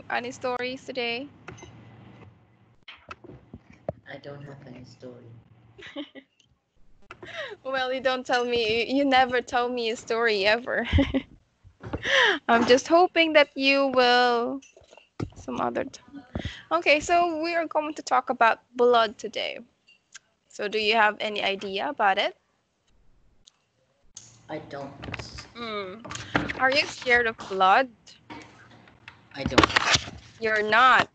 any stories today? I don't have any story. Well, you don't tell me. You never tell me a story ever. I'm just hoping that you will some other time. Okay, so we are going to talk about blood today. So do you have any idea about it? I don't. Hmm. Are you scared of blood? I don't. You're not.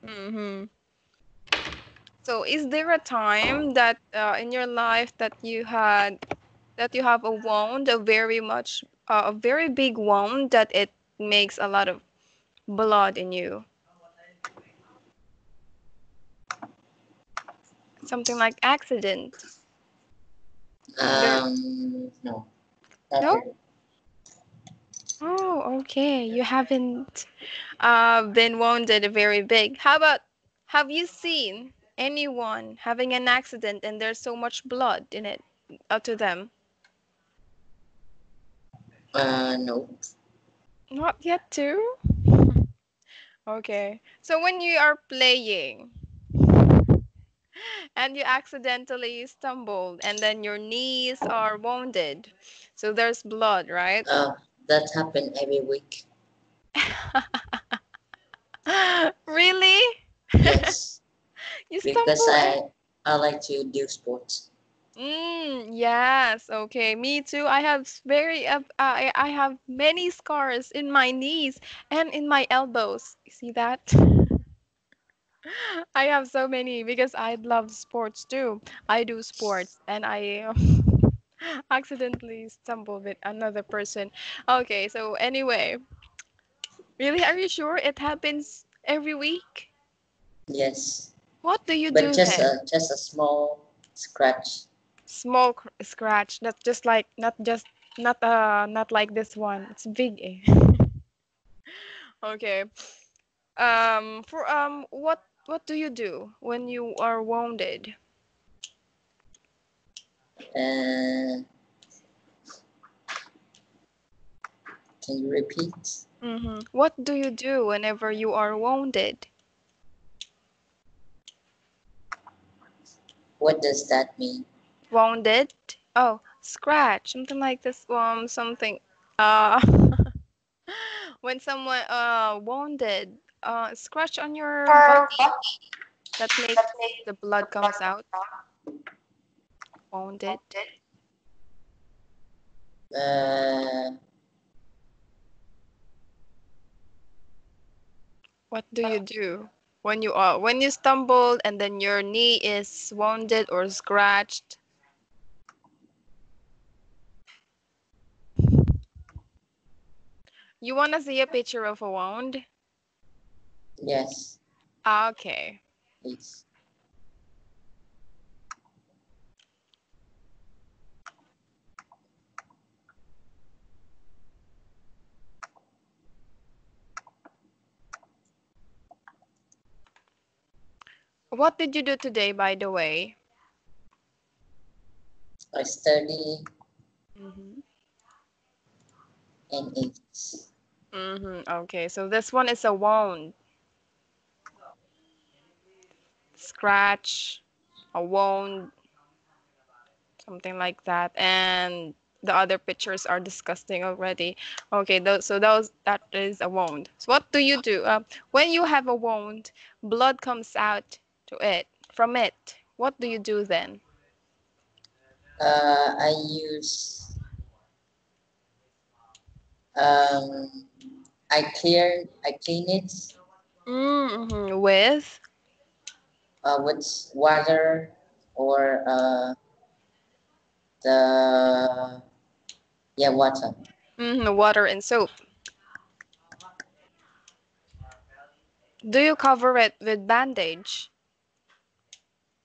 Mm-hmm. So is there a time that in your life that you have a wound, a very big wound that it makes a lot of blood in you? Something like accident. There, No, not no? really. Oh, okay. You haven't been wounded very big. How about have you seen anyone having an accident and there's so much blood in it to them? No. Not yet, too? Okay. So when you are playing and you accidentally stumbled and then your knees are wounded, so there's blood, right? That happened every week. Really? Yes, You because stumble and I like to do sports. yes, okay, me too. I have I have many scars in my knees and in my elbows. You see that? I have so many because I love sports too. I do sports and I accidentally stumbled with another person. Okay, so anyway, really, are you sure it happens every week? Yes, What do you but do then? just a small scratch. Small scratch, not just like not like this one. It's big. Eh? Okay. For what do you do when you are wounded? Uh, can you repeat? What do you do whenever you are wounded? What does that mean? Wounded? Oh, scratch, something like this. Something. Uh, when someone wounded, scratch on your body that makes the blood comes out. Wounded. Uh, What do you do when you stumbled and then your knee is wounded or scratched? You want to see a picture of a wound? yes, Okay. please. What did you do today, by the way? I study Mm-hmm. and eat. Okay, so this one is a wound, scratch, a wound, something like that. And the other pictures are disgusting already. Okay, that is a wound. So what do you do? When you have a wound, blood comes out to it from it. What do you do then? I use um, I clean it With with water or the water. water and soap. Do you cover it with bandage?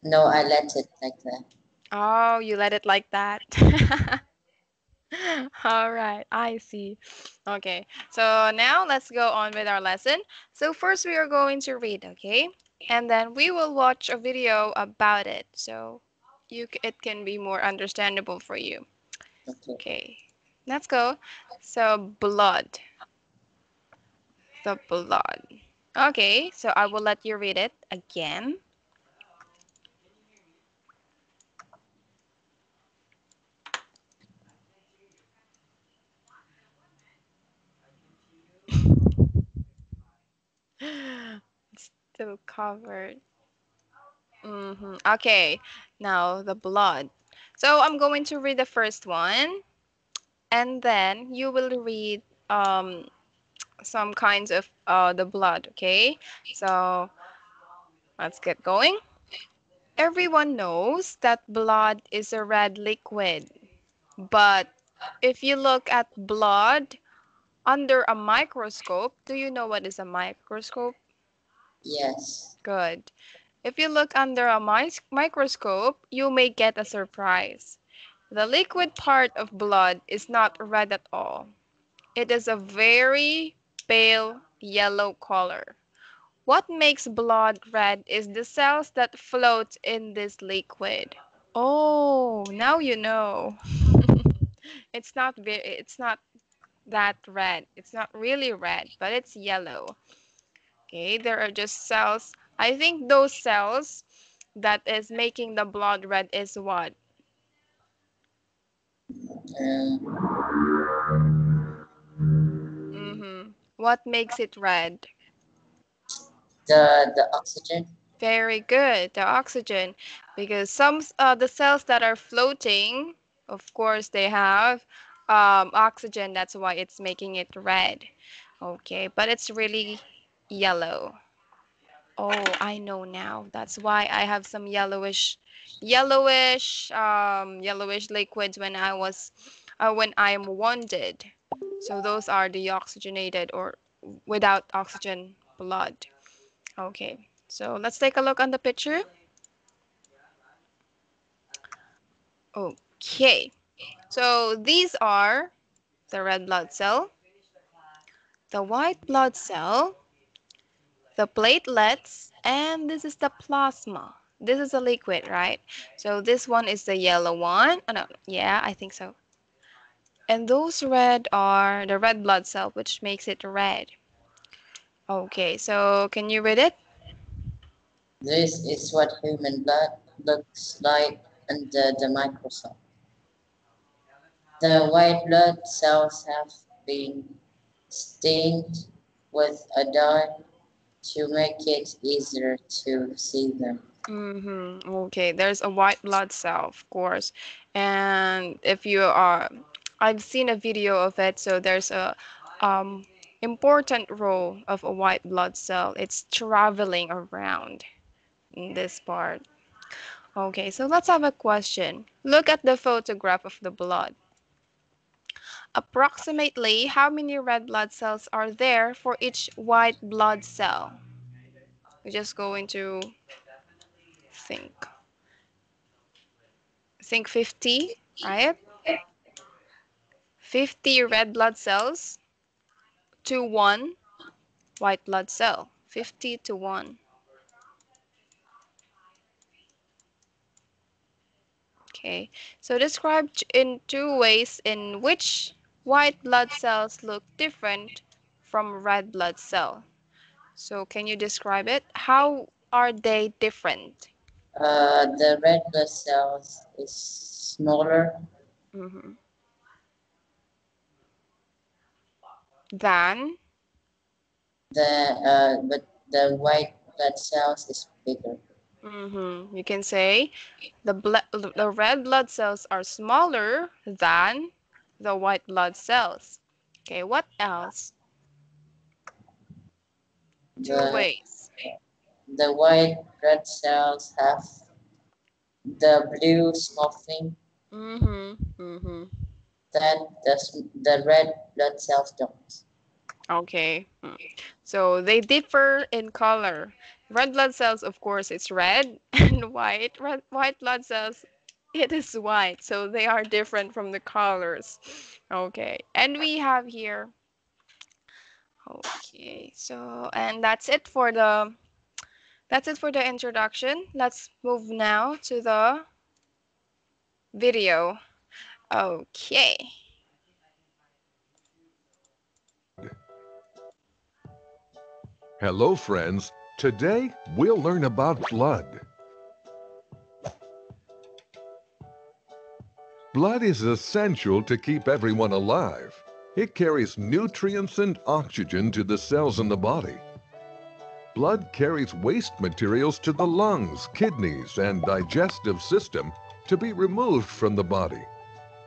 No, I let it like that. Oh, you let it like that. All right, I see. Okay, so now let's go on with our lesson. So first we are going to read, okay? And then we will watch a video about it so it can be more understandable for you. Okay. Okay. Let's go. So blood, the blood. Okay, so I will let you read it again. It's still covered. Okay, now the blood. So I'm going to read the first one, and then you will read some kinds of the blood. Okay, so let's get going. Everyone knows that blood is a red liquid, but if you look at blood under a microscope, do you know what is a microscope? Yes. Good. If you look under a microscope, you may get a surprise. The liquid part of blood is not red at all. It is a very pale yellow color. What makes blood red is the cells that float in this liquid. Oh, now you know. It's not that red. It's not really red, but it's yellow. Okay, there are just cells. I think those cells that is making the blood red is what? Um, What makes it red? the oxygen. Very good, the oxygen. Because the cells that are floating, of course, they have oxygen. That's why it's making it red. Okay, but it's really yellow. Oh, I know now. That's why I have some yellowish liquids when I am wounded. So those are the oxygenated or without oxygen blood. Okay, so let's take a look on the picture. Okay, so these are the red blood cell, the white blood cell, the platelets, and this is the plasma. This is a liquid, right? So this one is the yellow one. Oh, no, yeah, I think so. And those red are the red blood cell, which makes it red. Okay, so can you read it? This is what human blood looks like under the microscope. The white blood cells have been stained with a dye to make it easier to see them. Okay, there's a white blood cell, of course. And if you are, I've seen a video of it, so there's a um, important role of a white blood cell. It's traveling around in this part. Okay, so let's have a question. Look at the photograph of the blood. Approximately how many red blood cells are there for each white blood cell? We're just going to think. Think 50, right? 50 red blood cells to 1 white blood cell. 50 to 1. Okay, so describe in two ways in which white blood cells look different from red blood cell. So can you describe it? How are they different? The red blood cells is smaller hmm Than, but the white blood cells is bigger. you can say the red blood cells are smaller than the white blood cells. Okay, what else? Two The ways. the white blood cells have the blue small thing Mm-hmm. Mm-hmm. that the red blood cells don't. Okay. So they differ in color. Red blood cells, of course, it's red and white. White blood cells, it is white. So they are different from the colors. Okay. And we have here. Okay. So and that's it for the introduction. Let's move now to the video. Okay. Hello, friends. Today we'll learn about blood. Blood is essential to keep everyone alive. It carries nutrients and oxygen to the cells in the body. Blood carries waste materials to the lungs, kidneys, and digestive system to be removed from the body.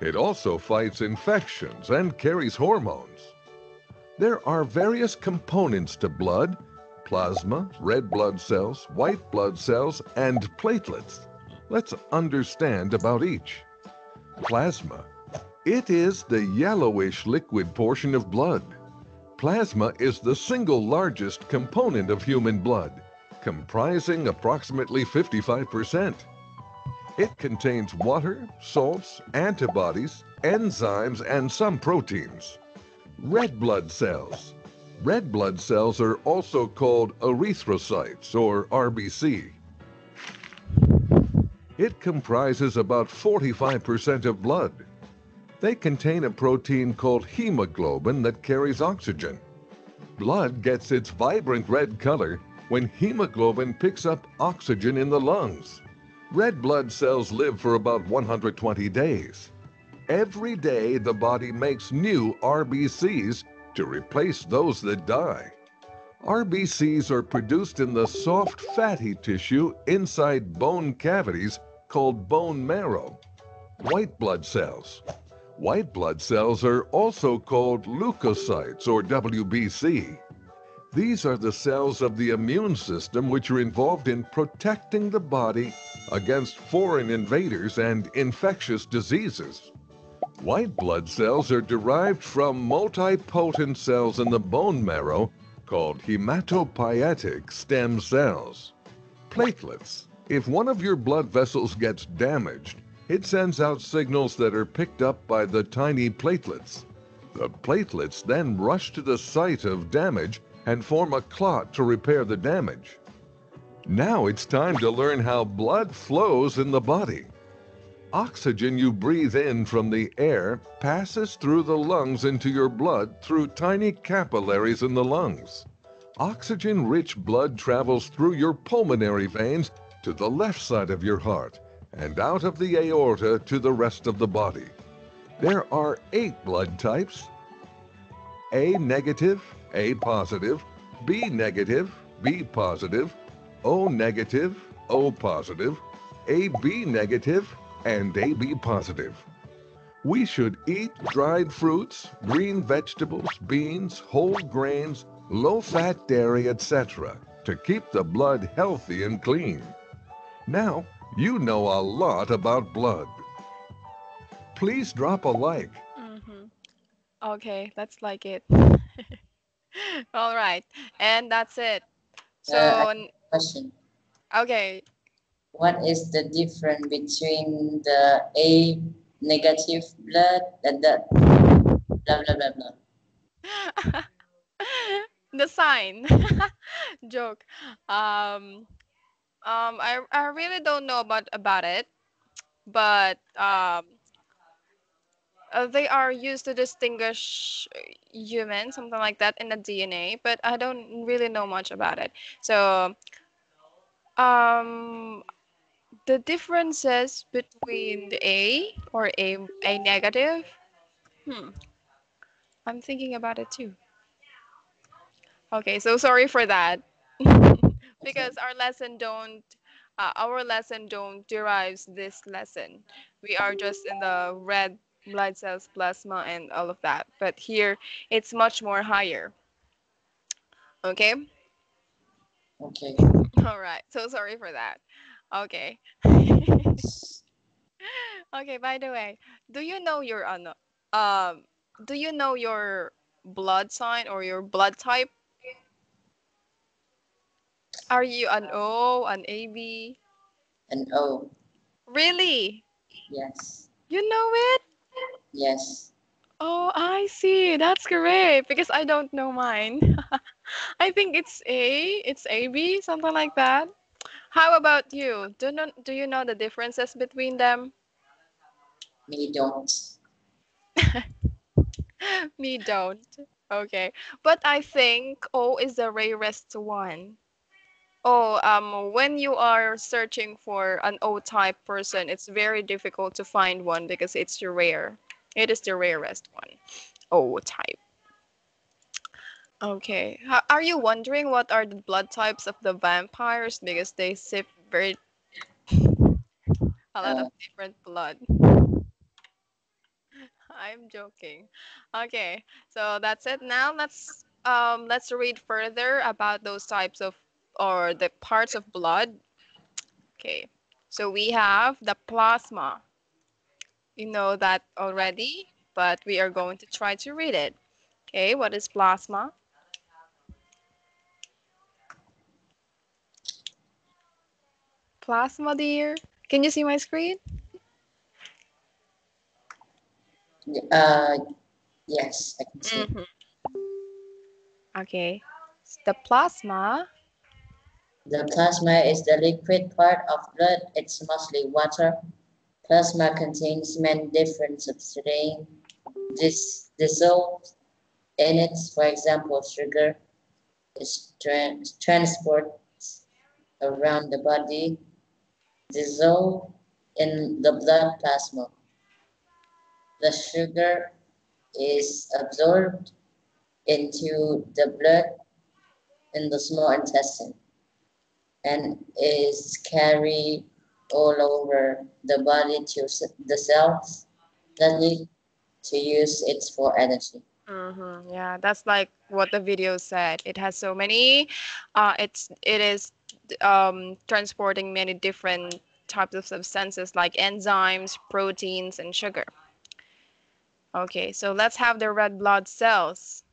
It also fights infections and carries hormones. There are various components to blood: plasma, red blood cells, white blood cells, and platelets. Let's understand about each. Plasma. It is the yellowish liquid portion of blood. Plasma is the single largest component of human blood, comprising approximately 55%. It contains water, salts, antibodies, enzymes, and some proteins. Red blood cells. Red blood cells are also called erythrocytes or RBC. It comprises about 45% of blood. They contain a protein called hemoglobin that carries oxygen. Blood gets its vibrant red color when hemoglobin picks up oxygen in the lungs. Red blood cells live for about 120 days. Every day, the body makes new RBCs to replace those that die. RBCs are produced in the soft, fatty tissue inside bone cavities called bone marrow. White blood cells. White blood cells are also called leukocytes or WBC. These are the cells of the immune system which are involved in protecting the body against foreign invaders and infectious diseases. White blood cells are derived from multipotent cells in the bone marrow called hematopoietic stem cells. Platelets. If one of your blood vessels gets damaged, it sends out signals that are picked up by the tiny platelets. The platelets then rush to the site of damage and form a clot to repair the damage. Now it's time to learn how blood flows in the body. Oxygen you breathe in from the air passes through the lungs into your blood through tiny capillaries in the lungs. Oxygen-rich blood travels through your pulmonary veins to the left side of your heart and out of the aorta to the rest of the body. There are 8 blood types: A negative, A positive, B negative, B positive, O negative, O positive, AB negative, and AB positive. We should eat dried fruits, green vegetables, beans, whole grains, low-fat dairy, etc. to keep the blood healthy and clean. Now, you know a lot about blood. Please drop a like. Mm-hmm. Okay, let's like it. All right, and that's it. I have So, a question. okay. What is the difference between the A negative blood and the blah blah blah blah? The sign. Joke. Um, I really don't know about it, but they are used to distinguish humans, something like that, in the DNA. But I don't really know much about it. So, um, the differences between the A negative. Hmm, I'm thinking about it too. Okay, so sorry for that. Okay, Because our lesson don't derives this lesson. We are just in the red blood cells, plasma, and all of that. But here it's much more higher. Okay. okay. All right. So sorry for that. Okay. Okay. By the way, do you know your um do you know your blood sign or your blood type? Are you an O, an AB? And O, Really? yes, You know it? yes. Oh, I see. That's great because I don't know mine. I think it's it's AB, something like that. How about you? Do you know the differences between them? Me don't. Me don't. Okay, but I think O is the rarest one. Oh, when you are searching for an O-type person, it's very difficult to find one because it's rare. It is the rarest one. O-type. Okay. Are you wondering what are the blood types of the vampires? Because they sip very a lot of Uh, different blood. I'm joking. Okay, so that's it. Now let's read further about those types of or the parts of blood. Okay. So we have the plasma. You know that already, but we are going to try to read it. Okay, what is plasma? Plasma, dear. Can you see my screen? uh, yes, I can see. Mm-hmm. Okay. The plasma. The plasma is the liquid part of blood. It's mostly water. Plasma contains many different substances dissolved in it. For example, sugar is transported around the body, dissolved in the blood plasma. The sugar is absorbed into the blood in the small intestine and is carried all over the body to the cells that need to use it for energy. Mm-hmm. Yeah, that's like what the video said. It has so many. It is transporting many different types of substances like enzymes, proteins, and sugar. Okay, so let's have the red blood cells.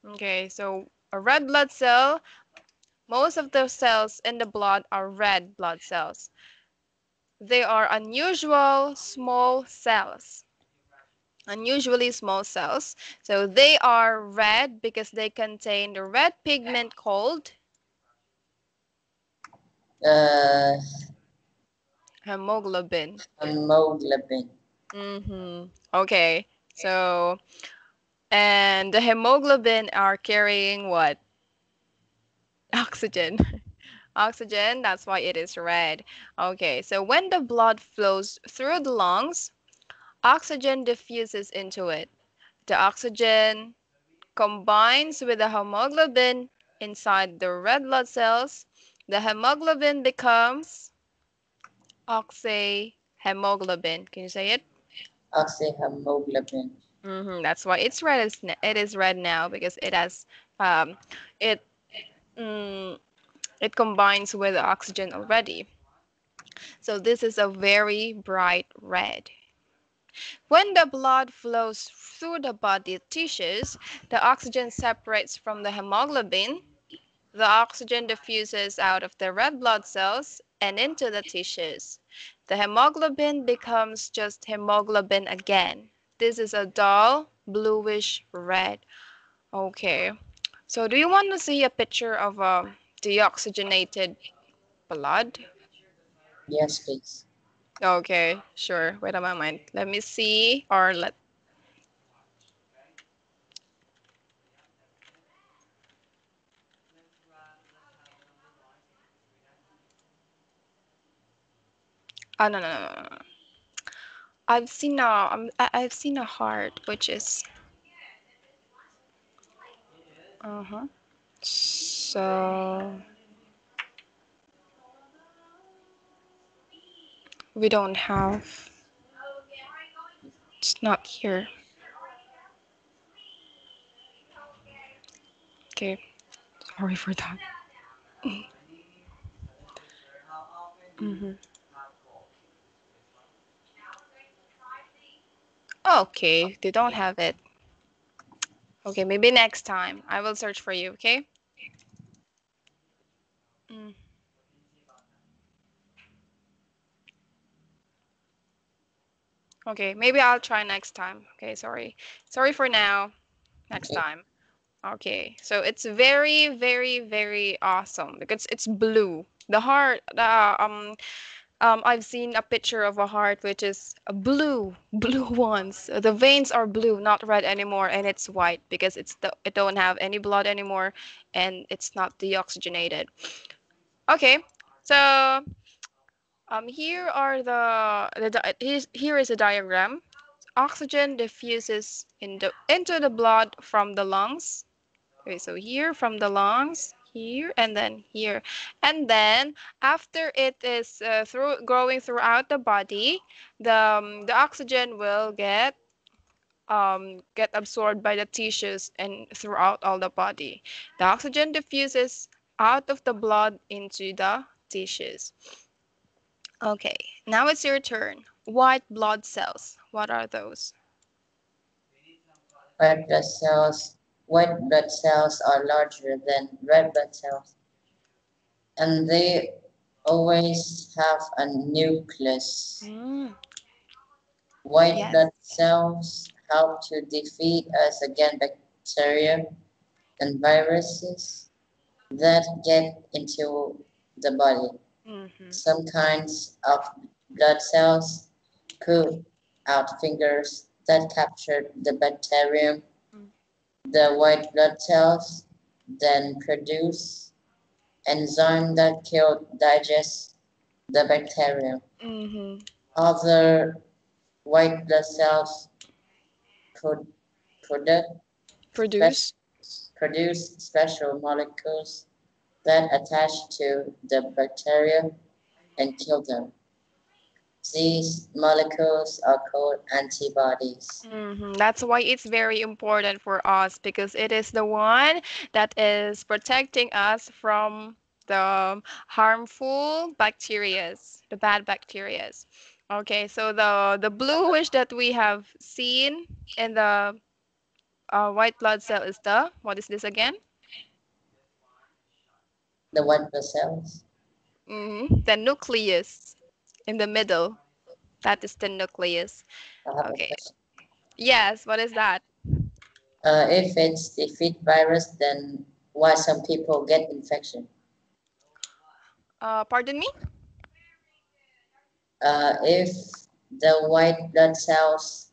Okay, so a red blood cell, most of the cells in the blood are red blood cells. They are unusual small cells. Unusually small cells. So they are red because they contain the red pigment called Uh, hemoglobin. Hemoglobin. Okay, so and the hemoglobin are carrying what? Oxygen. Oxygen, that's why it is red. Okay, so when the blood flows through the lungs, oxygen diffuses into it. The oxygen combines with the hemoglobin inside the red blood cells. The hemoglobin becomes oxyhemoglobin. Can you say it? Oxyhemoglobin. That's why it's red. It is red now because it has um, it mm, it combines with the oxygen already. So this is a very bright red. When the blood flows through the body tissues, the oxygen separates from the hemoglobin. The oxygen diffuses out of the red blood cells and into the tissues. The hemoglobin becomes just hemoglobin again. This is a dull bluish red. Okay. So do you want to see a picture of deoxygenated blood? Yes, please. Okay, sure. Wait a moment. Let me see. Or let. Oh no no no no, no. I've seen a heart, which is uh-huh. So we don't have. It's not here. Okay, sorry for that. hmm Okay, they don't have it. Okay, maybe next time I will search for you. Okay. Mm. Okay, maybe I'll try next time. Okay, sorry. Sorry for now. Next Okay. time. Okay, so it's very, very, very awesome because it's blue. The heart, I've seen a picture of a heart which is a blue, blue ones. The veins are blue, not red anymore, and it's white because it don't have any blood anymore, and it's not deoxygenated. Okay, so here are here is a diagram. Oxygen diffuses into the blood from the lungs. Okay, so here from the lungs, here and then here, and then after it is through growing throughout the body, the oxygen will get absorbed by the tissues and throughout all the body. The oxygen diffuses out of the blood into the tissues. Okay, now it's your turn. White blood cells. What are those? Red blood cells, white blood cells are larger than red blood cells, and they always have a nucleus. Mm, White yes. blood cells help to defeat us against bacteria and viruses that get into the body. Mm-hmm. Some kinds of blood cells put out fingers that capture the bacterium. The white blood cells then produce enzyme that kill digest the bacterium. Mm-hmm. Other white blood cells pro- product spec- Produce. produce special molecules that attach to the bacteria and kill them. These molecules are called antibodies. That's why it's very important for us because it is the one that is protecting us from the harmful bacterias, the bad bacterias. Okay, so the bluish that we have seen in the white blood cell is the what is this again? The white blood cells. The nucleus in the middle. That is the nucleus. I have a Okay. question. Yes, what is that? If it's defeat virus, then why some people get infection? Pardon me? If the white blood cells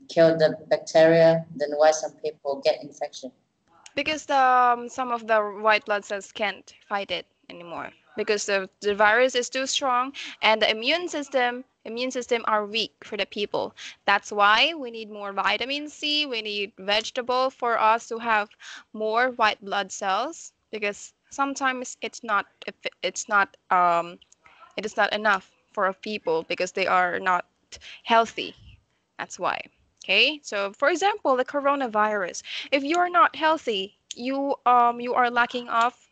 kill the bacteria, then why some people get infection? Because some of the white blood cells can't fight it anymore because the virus is too strong and the immune system are weak for the people. That's why we need more vitamin C, we need vegetable for us to have more white blood cells because sometimes it is not enough for people because they are not healthy. That's why. Okay, so for example, the coronavirus. If you are not healthy, you are lacking of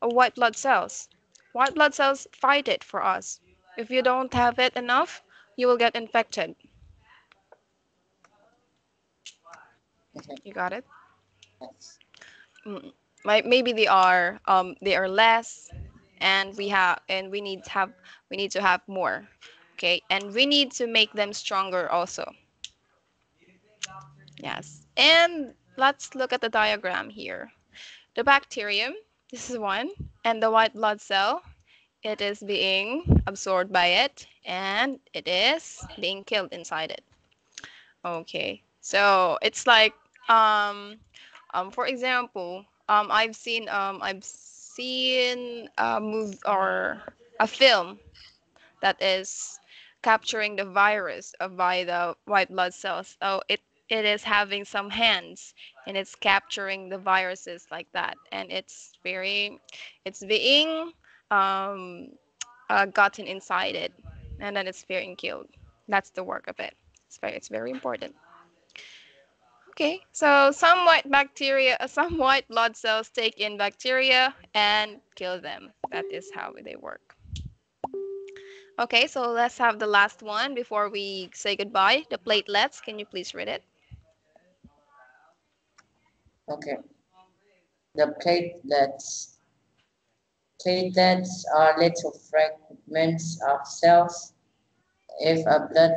white blood cells. White blood cells fight it for us. If you don't have it enough, you will get infected. Okay, You got it? yes. Mm. Maybe they are less, and we need to have more. Okay, and we need to make them stronger also. Yes. And let's look at the diagram here. The bacterium, this is one, and the white blood cell, it is being absorbed by it and it is being killed inside it. Okay. So it's like for example, I've seen a move or a film that is capturing the virus by the white blood cells. So it is having some hands and it's capturing the viruses like that, and it's being um, gotten inside it, and then it's being killed. That's the work of it. It's very important. Okay, so some white blood cells take in bacteria and kill them. That is how they work. Okay, so let's have the last one before we say goodbye. The platelets. Can you please read it? Okay. The platelets are little fragments of cells. If a blood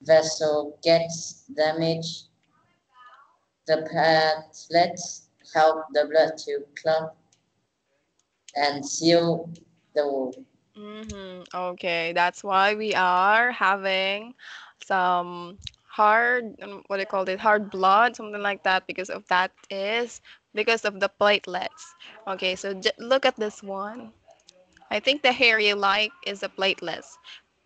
vessel gets damaged, the platelets help the blood to clot and seal the wool. Okay, that's why we are having some hard, what do you call it, hard blood, something like that, because of that is because of the platelets. Okay, so look at this one. I think the hair you like is the platelets.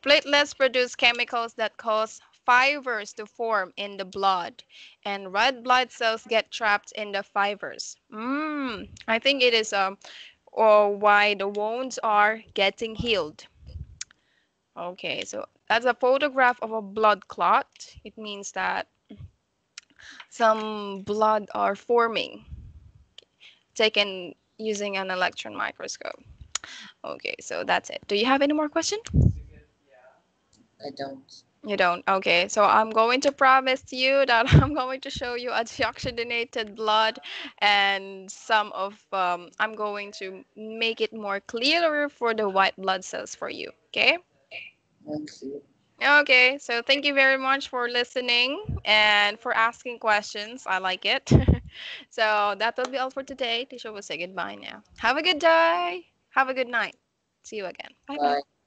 Platelets produce chemicals that cause fibers to form in the blood, and red blood cells get trapped in the fibers. I think it is or why the wounds are getting healed. Okay, so that's a photograph of a blood clot. It means that some blood are forming, taken using an electron microscope. Okay, so that's it. Do you have any more questions? I don't. You don't. Okay, so I'm going to promise you that I'm going to show you a deoxygenated blood and some of I'm going to make it more clearer for the white blood cells for you. Okay? Okay. Okay, so thank you very much for listening and for asking questions. I like it. So that will be all for today. Tisha will say goodbye now. Have a good day. Have a good night. See you again. Bye bye. Bye.